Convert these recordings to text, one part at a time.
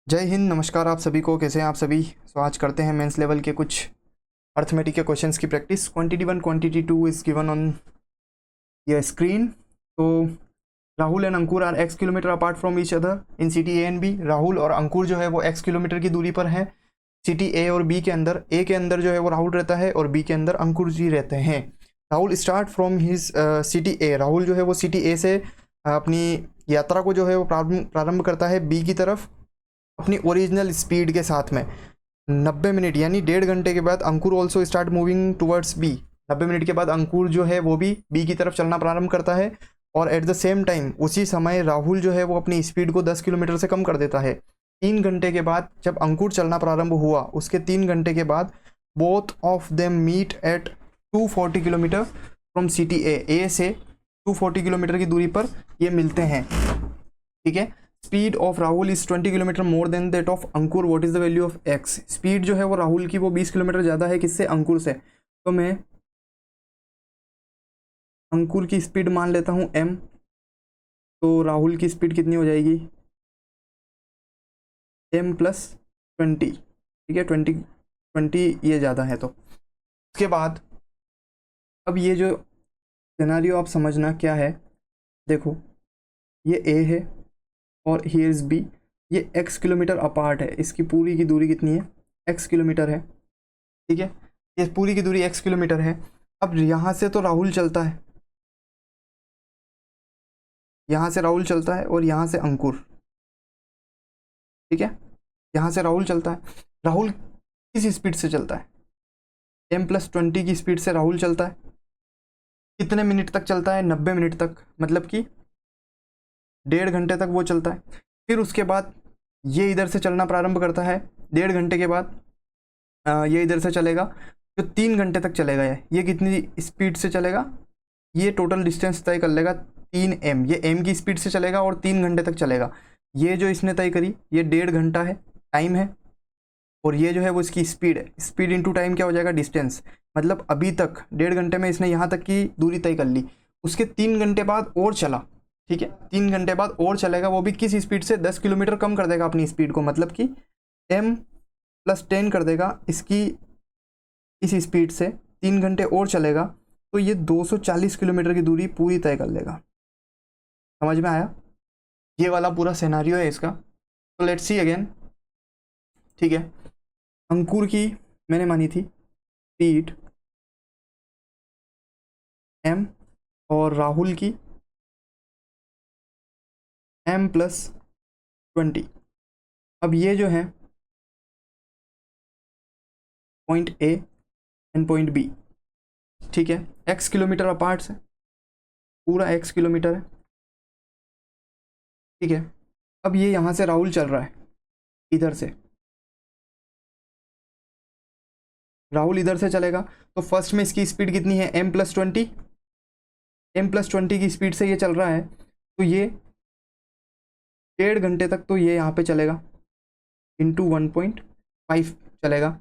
जय हिंद, नमस्कार आप सभी को। कैसे हैं आप सभी? आज करते हैं मेंस लेवल के कुछ अर्थमेटिक के क्वेश्चंस की practice. Quantity 1 quantity 2 is given on ये स्क्रीन। तो Rahul and Ankur are x kilometre apart from each other in city A and B. Rahul और अंकुर जो है वो x किलोमीटर की दूरी पर है सिटी ए और बी के अंदर। ए के अंदर जो है वो राहुल रहता है और बी के अंदर अंकुर जी रहते हैं। Rahul start from his city A. Rahul जो है वो सिटी ए से अपनी यात्रा को जो है वो प्रारंभ करता है बी की तरफ अपनी ओरिजिनल स्पीड के साथ में। 90 मिनट यानी 1.5 घंटे के बाद Ankur also start moving towards B. 90 minute के बाद अंकुर जो है वो भी बी की तरफ चलना प्रारंभ करता है और एट द सेम टाइम उसी समय राहुल जो है वो अपनी स्पीड को 10 किलोमीटर से कम कर देता है। 3 घंटे के बाद जब अंकुर चलना प्रारंभ हुआ उसके 3 घंटे के बाद both of them meet at 240 kilometre from city A से 240 किलोमीटर की दूरी पर ये मिलते हैं। ठीक है। Speed of Rahul is 20 kilometre more than that of Ankur. What is the value of x? Speed जो है वो राहुल की वो 20 किलोमीटर ज़्यादा है किससे? अंकुर से। तो मैं अंकुर की स्पीड मान लेता हूँ m। तो राहुल की स्पीड कितनी हो जाएगी? m plus 20। ठीक है, 20 ये ज़्यादा है। तो उसके बाद अब ये जो सिनेरियो आप समझना क्या है। देखो, ये a है और हियर इज बी। ये x किलोमीटर अपार्ट है। इसकी पूरी की दूरी कितनी है? x किलोमीटर है। ठीक है, ये पूरी की दूरी x किलोमीटर है। अब यहाँ से तो राहुल चलता है, यहाँ से राहुल चलता है और यहाँ से अंकुर। ठीक है, यहाँ से राहुल चलता है। राहुल किस स्पीड से चलता है? m+20 की स्पीड से राहुल चलता है। कितने मिनट तक चलता है? 90 मिनट तक, मतलब कि 1.5 घंटे तक वो चलता है। फिर उसके बाद ये इधर से चलना प्रारंभ करता है। 1.5 घंटे के बाद ये इधर से चलेगा तो 3 घंटे तक चलेगा। ये कितनी स्पीड से चलेगा? ये टोटल डिस्टेंस तय कर लेगा 3m। ये m की स्पीड से चलेगा और 3 घंटे तक चलेगा। ये जो इसने तय करी ये 1.5 घंटा है, टाइम है। और ये जो है वो इसकी स्पीड है। स्पीड इंटू टाइम क्या हो जाएगा? डिस्टेंस। मतलब अभी तक 1.5 घंटे में इसने यहाँ तक की दूरी तय कर ली। उसके 3 घंटे बाद और चला। ठीक है, 3 घंटे बाद और चलेगा, वो भी किस स्पीड से? 10 किलोमीटर कम कर देगा अपनी स्पीड को, मतलब कि m+10 कर देगा इसकी इस स्पीड से। 3 घंटे और चलेगा तो ये 240 किलोमीटर की दूरी पूरी तय कर लेगा। समझ में आया? ये वाला पूरा सिनेरियो है इसका। तो लेट्स सी अगेन। ठीक है, अंकुर की मैंने मानी थी स्पीड m और राहुल की m+20। अब ये जो है point A and point B। ठीक है, x किलोमीटर अपार्ट से, पूरा x किलोमीटर है। ठीक है, अब ये यहाँ से राहुल चल रहा है, इधर से राहुल इधर से चलेगा। तो फर्स्ट में इसकी स्पीड कितनी है? m+20। m+20 की स्पीड से ये चल रहा है तो ये 1.5 घंटे तक तो ये यहाँ पे चलेगा, इंटू 1.5 चलेगा।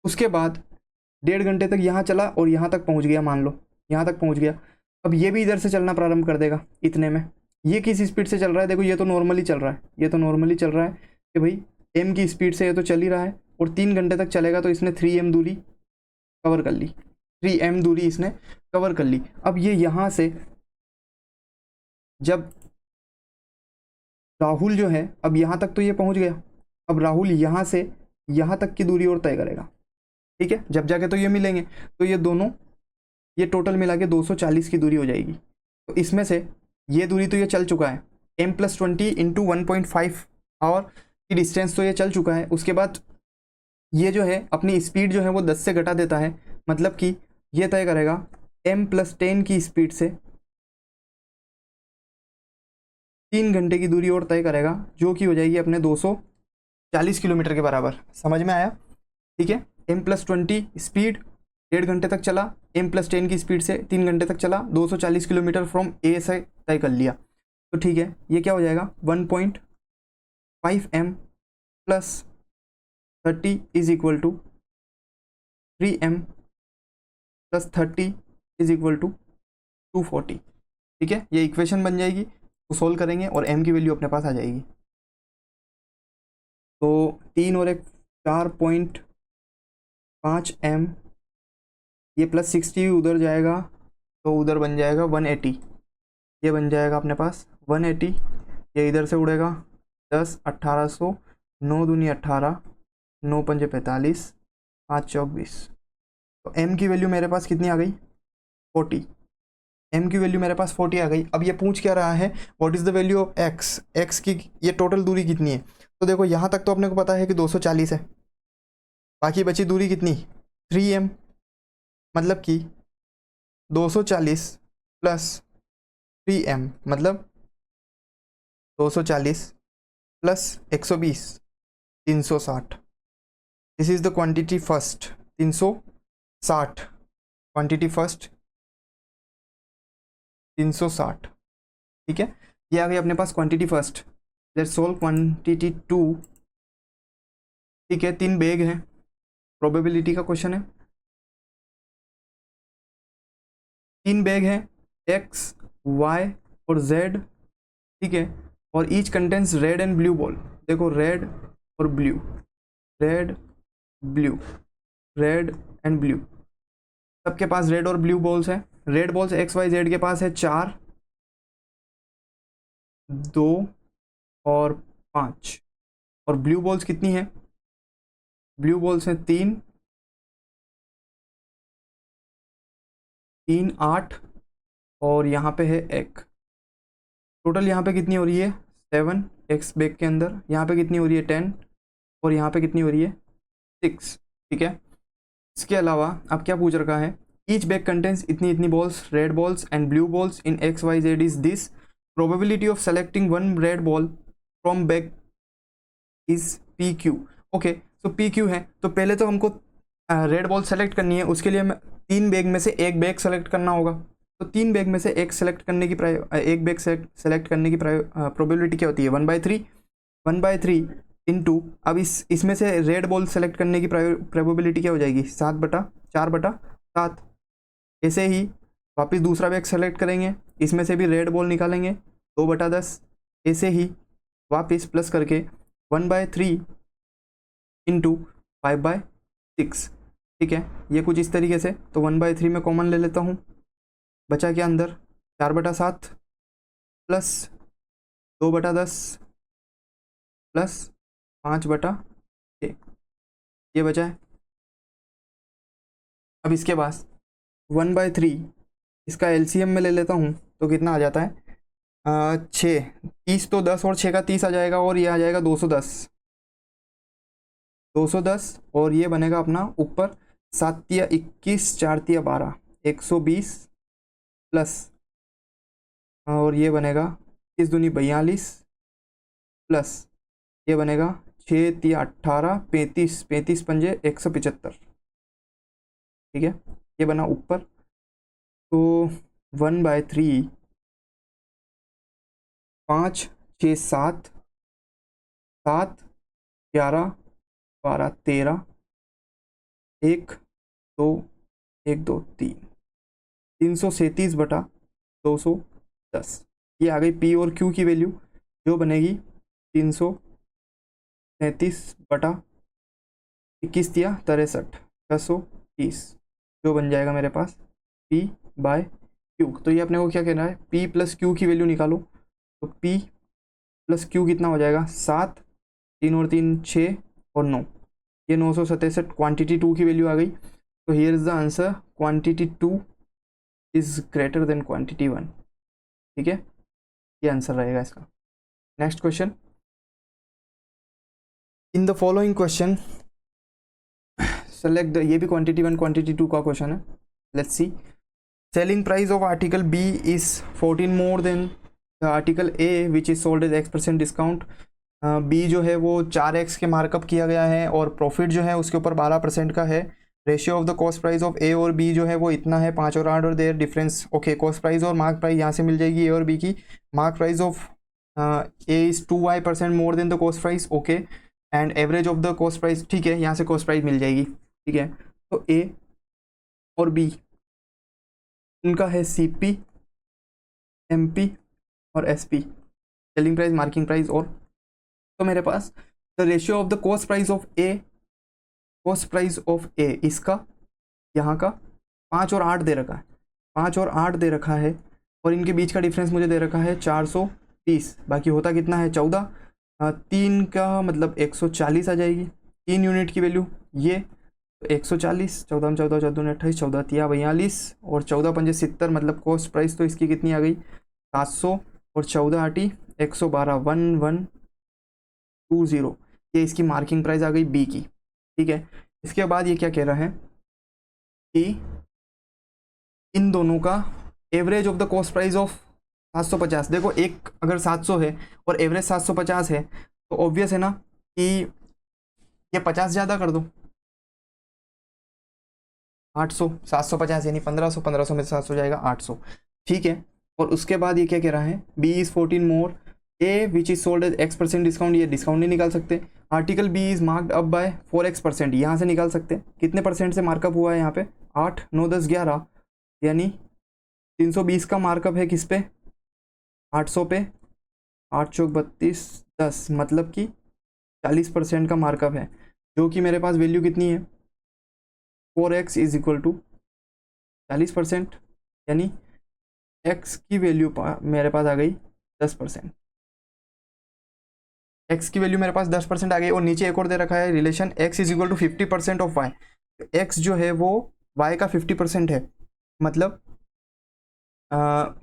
उसके बाद 1.5 घंटे तक यहाँ चला और यहाँ तक पहुँच गया, मान लो यहाँ तक पहुँच गया। अब ये भी इधर से चलना प्रारंभ कर देगा इतने में। ये किस स्पीड से चल रहा है? देखो, ये तो नॉर्मली चल रहा है, ये तो नॉर्मली चल रहा है कि भाई m की स्पीड से ये तो चल ही रहा है और 3 घंटे तक चलेगा। तो इसने 3m दूरी कवर कर ली, 3m दूरी इसने कवर कर ली। अब ये यहाँ से जब राहुल जो है अब यहाँ तक तो ये पहुँच गया, अब राहुल यहाँ से यहाँ तक की दूरी और तय करेगा। ठीक है, जब जाके तो ये मिलेंगे तो ये दोनों ये टोटल मिला के 240 की दूरी हो जाएगी। तो इसमें से ये दूरी तो ये चल चुका है, m+20 इंटू 1.5 आवर की डिस्टेंस तो ये चल चुका है। उसके बाद ये जो है अपनी स्पीड जो है वो 10 से घटा देता है, मतलब कि ये तय करेगा m+10 की स्पीड से 3 घंटे की दूरी और तय करेगा, जो कि हो जाएगी अपने 240 किलोमीटर के बराबर। समझ में आया? ठीक है, m+20 स्पीड 1.5 घंटे तक चला, m+10 की स्पीड से 3 घंटे तक चला, 240 किलोमीटर फ्रॉम ए से तय कर लिया। तो ठीक है, ये क्या हो जाएगा? 1.5m+30 is equal to 3m+30 is equal to 240। ठीक है, ये इक्वेशन बन जाएगी, तो सोल्व करेंगे और m की वैल्यू अपने पास आ जाएगी। तो 3 और एक 4.5 M, ये +60 उधर जाएगा तो उधर बन जाएगा 180, ये बन जाएगा अपने पास 180, ये इधर से उड़ेगा 10 1800, 9 दूनी 18, 9 पंजे 45, 5 चौक 20। तो m की वैल्यू मेरे पास कितनी आ गई 40, m की वैल्यू मेरे पास 40 आ गई। अब ये पूछ क्या रहा है, what is the value of x की ये टोटल दूरी कितनी है। तो देखो यहाँ तक तो अपने को पता है कि 240 है, बाकी बची दूरी कितनी 3m, मतलब कि 240 प्लस 3m मतलब 240 plus 120 360। This is the quantity first 360, quantity first 360, ठीक है। ये आ गई अपने पास quantity first. Let's solve quantity two, ठीक है। 3 बैग हैं, प्रोबेबिलिटी का क्वेश्चन है। 3 बैग हैं x y और z, ठीक है, और each contents red and blue ball. देखो रेड और blue, red blue, red and blue, सबके पास रेड और ब्लू बॉल्स हैं। Red balls X Y Z के पास है 4, 2 और 5, और ब्लू बॉल्स कितनी है, ब्लू बॉल्स हैं 3, 3 8, और यहाँ पे है एक। टोटल यहाँ पे कितनी हो रही है 7 एक्स बैग के अंदर, यहाँ पे कितनी हो रही है 10, और यहाँ पे कितनी हो रही है 6, ठीक है। इसके अलावा अब क्या पूछ रखा है, ईच बैग कंटेंट्स इतनी इतनी balls, red balls and blue balls in X Y Z is this, probability of selecting one red ball from bag is P Q. Okay, तो पी क्यू है, तो पहले तो हमको रेड बॉल सेलेक्ट करनी है, उसके लिए हमें 3 बैग में से एक बैग सेलेक्ट करना होगा। तो 3 बैग में से एक सेलेक्ट करने की एक बैग सेलेक्ट करने की प्रोबेबिलिटी क्या होती है 1/3, 1/3 इंटू, अब इसमें से रेड बॉल सेलेक्ट करने की प्रोबेबिलिटी क्या हो जाएगी 7/4/7। ऐसे ही वापस दूसरा बैग सेलेक्ट करेंगे, इसमें से भी रेड बॉल निकालेंगे 2/10। ऐसे ही वापस प्लस करके 1/3 इंटू 5/6, ठीक है। ये कुछ इस तरीके से, तो 1/3 में कॉमन ले लेता हूँ, बचा क्या अंदर 4/7 प्लस 2/10 प्लस 5/6, ये बचा है। अब इसके बाद 1/3 इसका एलसीएम में ले लेता हूँ, तो कितना आ जाता है 6, 30 तो 10 और 6 का 30 आ जाएगा, और ये आ जाएगा 210, 210, और ये बनेगा अपना ऊपर 7 तिया 21, 4 तिया 12, 120 प्लस, और ये बनेगा 30 दूनी 42 प्लस, ये बनेगा 6 तिया 18, 35, 35 पंजे 175, ठीक है। ये बना ऊपर, तो 1/3 5 6 7 7 11 12 13, 1 2 1 2 3, 337/210। ये आ गई पी और क्यू की वैल्यू, जो बनेगी 337/21 दिया 63, 630, जो बन जाएगा मेरे पास पी बाय क्यू। तो ये अपने को क्या कहना है, पी प्लस क्यू की वैल्यू निकालो, तो पी प्लस क्यू कितना हो जाएगा 7, 3 और 3 6 और 9, ये 967 क्वांटिटी 2 की वैल्यू आ गई। तो here is the answer, quantity 2 is greater than quantity 1, ठीक है। ये आंसर रहेगा इसका। Next question, in the following question select the, ये भी क्वांटिटी 1 क्वांटिटी 2 का क्वेश्चन है। Let's see, selling price of article B is 14 more than the article A which is sold as X% discount. B जो है वो 4x के markup किया गया है, और प्रॉफिट जो है उसके ऊपर 12% का है। Ratio of the cost price of A और बी जो है वो इतना है 5 और 8, और their difference. Okay, cost price और मार्क प्राइस यहाँ से मिल जाएगी ए और बी की। Mark price of A is 2y% more than the cost price, okay, and average of the cost price, ठीक है, यहाँ से कॉस्ट प्राइस मिल जाएगी, ठीक है। तो ए और बी उनका है CP, MP और SP, selling price, marking price, और तो मेरे पास the ratio of the cost price of A, cost price of A, इसका यहाँ का 5 और 8 दे रखा है, 5 और 8 दे रखा है, और इनके बीच का डिफरेंस मुझे दे रखा है 430, बाकी होता कितना है 14, 3 का मतलब 140 आ जाएगी 3 यूनिट की वैल्यू, ये तो 140, 14 में 14, 14 में 28, 14 तिया 42 और 14 पंजे 70, मतलब कॉस्ट प्राइस तो इसकी कितनी आ गई 700 और 14 आटी 112, 1120, ये इसकी मार्किंग प्राइस आ गई बी की। ठीक है, इसके बाद ये क्या कह रहा है कि इन दोनों का average of the cost price of 750, देखो एक अगर 700 है और एवरेज 750 है तो ऑब्वियस है ना कि ये 50 ज़्यादा कर दो, 800, 750 यानी 1500, 1500 में 700 जाएगा 800। ठीक है, और उसके बाद ये क्या कह रहा है B is 14 more A which is sold at X% discount, ये डिस्काउंट नहीं निकाल सकते। Article B is marked up by 4X%, यहाँ से निकाल सकते, कितने परसेंट से मार्कअप हुआ है यहाँ पे 8, 9, 10, 11, यानी 320 का मार्कअप है किस पे 800 पे, 8 चौक 32, 10, मतलब कि 40% का मार्कअप है, जो कि मेरे पास वैल्यू कितनी है 4x इज इक्वल टू 40%, यानी x की वैल्यू मेरे पास आ गई 10%, x की वैल्यू मेरे पास 10% आ गई। और नीचे एक और दे रखा है relation x is equal to 50% of y, x जो है वो y का 50% है, मतलब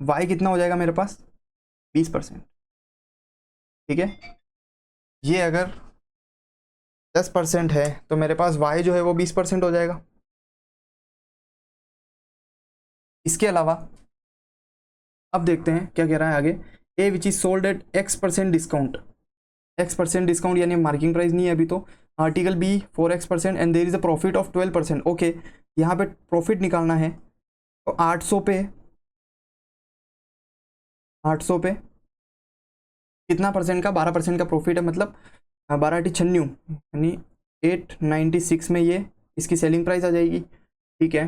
y कितना हो जाएगा मेरे पास 20%। ठीक है, ये अगर 10% है तो मेरे पास y जो है वो 20% हो जाएगा। इसके अलावा अब देखते हैं क्या कह रहा है आगे, a which is sold at X% discount, X% discount यानी मार्किंग प्राइस नहीं है अभी तो, article be 4X% and there is a profit of 12%। Okay, यहाँ पे प्रॉफिट निकालना है तो 800 पे, 800 पे कितना परसेंट का 12% का प्रॉफिट है, मतलब 12×96 यानी 896 में ये इसकी सेलिंग प्राइस आ जाएगी। ठीक है,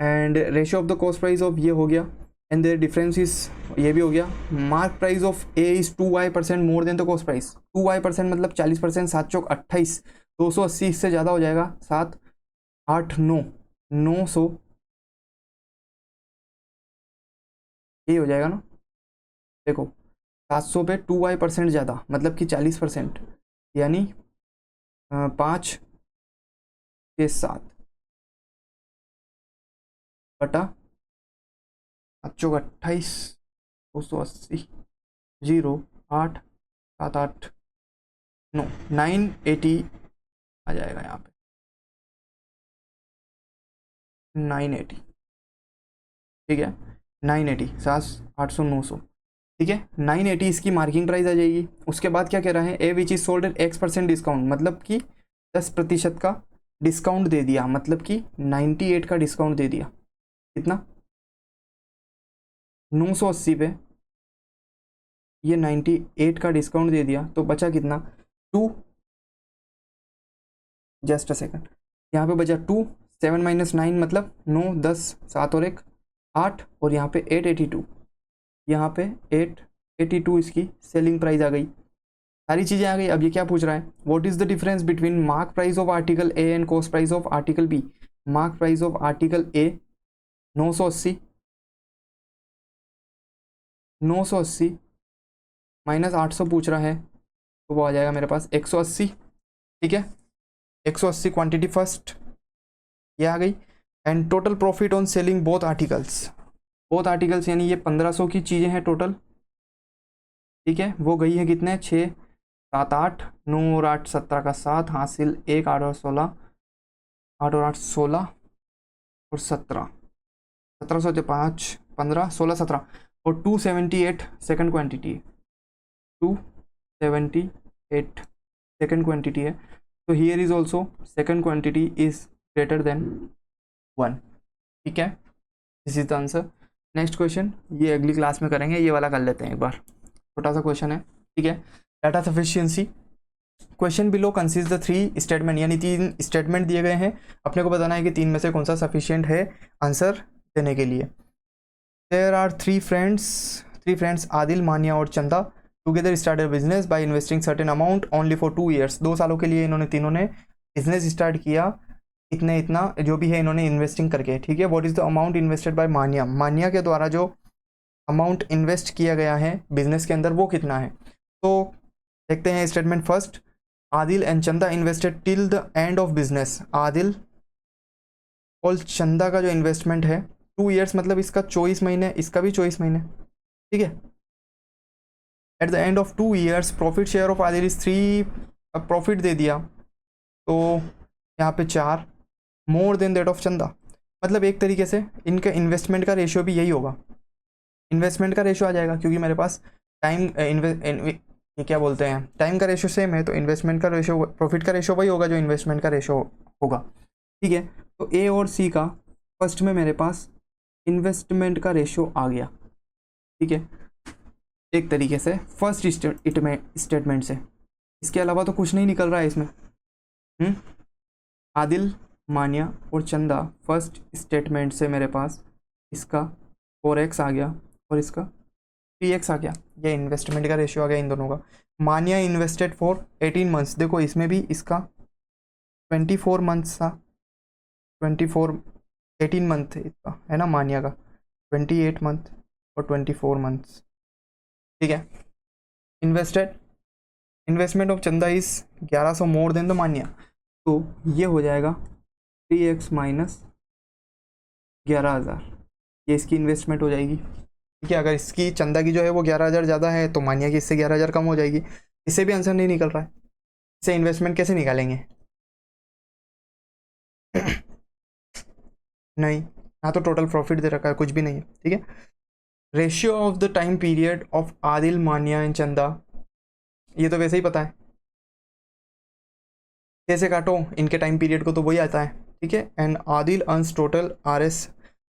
and ratio of the cost price of ये हो गया एंड देयर डिफरेंस इज ये भी हो गया। Mark price of A is 2y% more than the cost price, 2y% मतलब 40%, 7 चौक 28, 280 इससे ज़्यादा हो जाएगा, 7 8 9 900, ये हो जाएगा ना, देखो 700 पे 2y% ज़्यादा मतलब कि 40%, यानी 5 के 7 बटा 7 चौक 28, 280, 0 8 7 8 9 980 आ जाएगा यहाँ पे 980। ठीक है, 980, 7 800 900, ठीक है 980 इसकी मार्किंग प्राइस आ जाएगी। उसके बाद क्या कह रहा है a which is sold at X% discount, मतलब कि 10% का डिस्काउंट दे दिया, मतलब कि 98 का डिस्काउंट दे दिया, कितना 980 पे ये 98 का डिस्काउंट दे दिया, तो बचा कितना 2, जस्ट अ सेकंड, यहाँ पे बचा 2, 7 - 9 मतलब 9 10 7 और 1 8, और यहाँ पे 882, यहाँ पे 882 इसकी सेलिंग प्राइस आ गई, सारी चीज़ें आ गई। अब ये क्या पूछ रहा है, what is the difference between mark price of article A and cost price of article B. Mark price of article A 980, 980 minus 800 पूछ रहा है, तो वो आ जाएगा मेरे पास 180। ठीक है, 180 क्वांटिटी फर्स्ट ये आ गई, and total profit on selling both articles यानी ये 1500 की चीज़ें हैं टोटल। ठीक है, वो गई है कितने 6 7 8 9 और 8 17 का 7 हासिल 1 8 और 16, 8 और 8 16 और 17, 1700 से 5 15 16 17 और 278 सेकंड क्वांटिटी है, 278 सेकंड क्वांटिटी है, तो here is also second quantity is greater then 1। ठीक है, this is the answer. Next question ये अगली क्लास में करेंगे, ये वाला कर लेते हैं एक बार, छोटा सा क्वेश्चन है। ठीक है, data sufficiency question below consist the 3 statement, यानी 3 स्टेटमेंट दिए गए हैं, अपने को बताना है कि 3 में से कौन सा सफिशिएंट है आंसर देने के लिए। देयर आर 3 फ्रेंड्स आदिल, मानिया और चंदा, together started business by investing certain amount only for 2 years, 2 सालों के लिए इन्होंने तीनों ने बिजनेस स्टार्ट किया, इतना जो भी है इन्होंने इन्वेस्टिंग करके, ठीक है। What is the amount invested bye मानिया, मानिया के द्वारा जो अमाउंट इन्वेस्ट किया गया है बिजनेस के अंदर वो कितना है। तो देखते हैं स्टेटमेंट फर्स्ट, आदिल एंड चंदा invested till the end of business, Adil और चंदा का जो इन्वेस्टमेंट है 2 ईयर्स, मतलब इसका 24 महीने, इसका भी 24 महीने, ठीक है। At the end of 2 years profit share of Adil is 3, अब प्रॉफिट दे दिया तो यहाँ पे 4, मोर देन दैट ऑफ चंदा, मतलब एक तरीके से इनका इन्वेस्टमेंट का रेशियो भी यही होगा, इन्वेस्टमेंट का रेशियो आ जाएगा, क्योंकि मेरे पास टाइम ये क्या बोलते हैं, टाइम का रेशियो सेम है, तो इन्वेस्टमेंट का रेशियो, प्रॉफिट का रेशियो वही होगा जो इन्वेस्टमेंट का रेशियो होगा, ठीक है। तो ए और सी का फर्स्ट में मेरे पास इन्वेस्टमेंट का रेशियो आ गया, ठीक है, एक तरीके से फर्स्ट स्टेटमेंट से, इसके अलावा तो कुछ नहीं निकल रहा है इसमें। आदिल, मानिया और चंदा फर्स्ट स्टेटमेंट से मेरे पास इसका 4x आ गया और इसका 3x आ गया, ये इन्वेस्टमेंट का रेशियो आ गया इन दोनों का। मानिया इन्वेस्टेड फॉर 18 मंथ्स, देखो इसमें भी इसका 24 मंथ्स था, 18 मंथ इसका है ना, मानिया का 28 मंथ और 24 मंथ्स, ठीक है। इन्वेस्टमेंट ऑफ चंदा इज 1100 मोर देन द मानिया, तो ये हो जाएगा 3x माइनस 11,000, ये इसकी इन्वेस्टमेंट हो जाएगी, ठीक है। अगर इसकी चंदा की जो है वो 11,000 ज़्यादा है तो मानिया की इससे 11,000 कम हो जाएगी, इससे भी आंसर नहीं निकल रहा है, इससे इन्वेस्टमेंट कैसे निकालेंगे नहीं, यहाँ तो टोटल प्रॉफिट दे रखा है, कुछ भी नहीं है, ठीक है। Ratio of the time period of Adil, मानिया एंड चंदा, ये तो वैसे ही पता है, कैसे काटो इनके टाइम पीरियड को तो वही आता है, ठीक है। And Adil earns total RS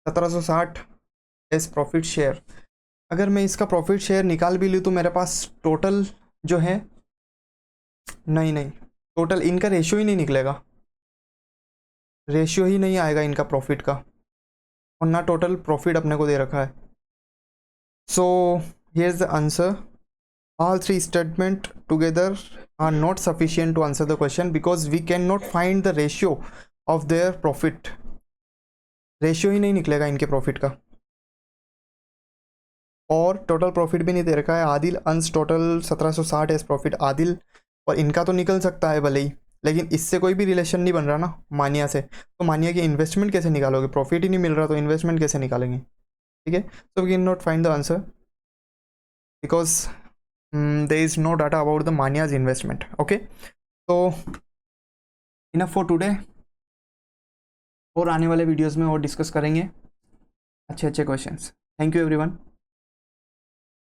1760 as profit share, अगर मैं इसका प्रॉफिट शेयर निकाल भी लूँ तो मेरे पास टोटल जो है नहीं, टोटल इनका रेशियो ही नहीं निकलेगा, रेशियो ही नहीं आएगा इनका प्रॉफिट का, और ना टोटल प्रॉफिट अपने को दे रखा है। So here is the answer, all 3 statements together are not sufficient to answer the question because we cannot find the ratio of their profit, ratio ही नहीं निकलेगा इनके प्रॉफिट का, और टोटल प्रॉफिट भी नहीं दे रखा है। Adil earns total 1760 as profit, Adil और इनका तो निकल सकता है भले ही, लेकिन इससे कोई भी रिलेशन नहीं बन रहा ना मानिया से, तो मानिया की इन्वेस्टमेंट कैसे निकालोगे, प्रॉफिट ही नहीं मिल रहा तो इन्वेस्टमेंट कैसे निकालेंगे, ठीक है। So we can not find the answer because there is no data about the Mania's investment. Okay, so enough for today, और आने वाले वीडियोस में और डिस्कस करेंगे अच्छे क्वेश्चंस। Thank you everyone.